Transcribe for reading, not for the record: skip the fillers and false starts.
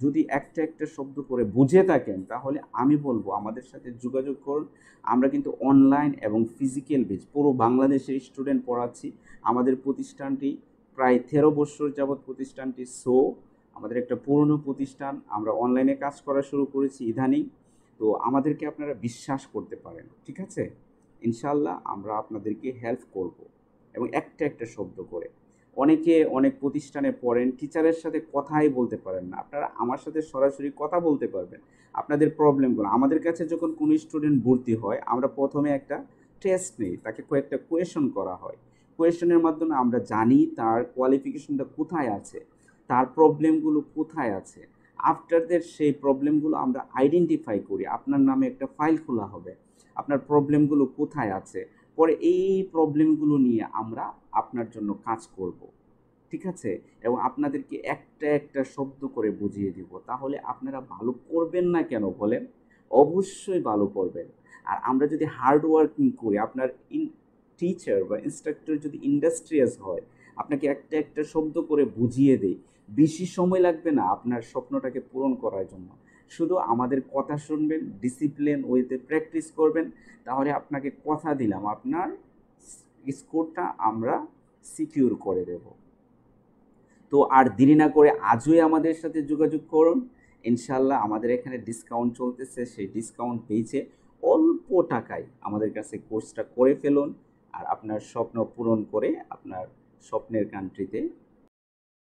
যদি একটা একটা শব্দ করে বুঝে থাকেন তাহলে আমি বলবো আমাদের সাথে যোগাযোগ করুন। আমরা কিন্তু অনলাইন এবং ফিজিক্যাল বেজ পুরো বাংলাদেশের স্টুডেন্ট পড়াচ্ছি। আমাদের প্রতিষ্ঠানটি প্রায় 13 বছর যাবৎ প্রতিষ্ঠানটি আমাদের একটা পুরনো প্রতিষ্ঠান। আমরা অনলাইনে কাজ করা শুরু করেছি ইদানিং। তো আমাদেরকে আপনারা বিশ্বাস করতে পারেন, ঠিক আছে? ইনশাল্লাহ আমরা আপনাদেরকে হেল্প করব এবং একটা একটা শব্দ করে। অনেকে অনেক প্রতিষ্ঠানে পড়েন, টিচারের সাথে কথাই বলতে পারেন না, আপনারা আমার সাথে সরাসরি কথা বলতে পারবেন আপনাদের প্রবলেমগুলো। আমাদের কাছে যখন কোনো স্টুডেন্ট ভর্তি হয় আমরা প্রথমে একটা টেস্ট নিই, তাকে কয়েকটা কোয়েশন করা হয়। কোয়েশনের মাধ্যমে আমরা জানি তার কোয়ালিফিকেশনটা কোথায় আছে, তার প্রবলেমগুলো কোথায় আছে। আফটার দ্যাট সেই প্রবলেমগুলো আমরা আইডেন্টিফাই করি, আপনার নামে একটা ফাইল খোলা হবে, আপনার প্রবলেমগুলো কোথায় আছে। পরে এই প্রবলেমগুলো নিয়ে আমরা আপনার জন্য কাজ করব, ঠিক আছে? এবং আপনাদেরকে একটা একটা শব্দ করে বুঝিয়ে দিব। তাহলে আপনারা ভালো করবেন না কেন বলেন? অবশ্যই ভালো করবেন। আর আমরা যদি হার্ড ওয়ার্কিং করি, আপনার টিচার বা ইনস্ট্রাক্টর যদি ইন্ডাস্ট্রিয়াস হয়, আপনাকে একটা একটা শব্দ করে বুঝিয়ে দেয়, বেশি সময় লাগবে না আপনার স্বপ্নটাকে পূরণ করার জন্য। শুধু আমাদের কথা শুনবেন, ডিসিপ্লিন ওয়েতে প্র্যাকটিস করবেন, তাহলে আপনাকে কথা দিলাম আপনার স্কোরটা আমরা সিকিউর করে দেব। তো আর দেরি না করে আজই আমাদের সাথে যোগাযোগ করুন। ইনশাল্লাহ আমাদের এখানে ডিসকাউন্ট চলতেছে, সেই ডিসকাউন্ট পেয়েছে অল্প টাকায় আমাদের কাছে কোর্সটা করে ফেলুন। আর আপনার স্বপ্ন পূরণ করে আপনার স্বপ্নের কান্ট্রিতে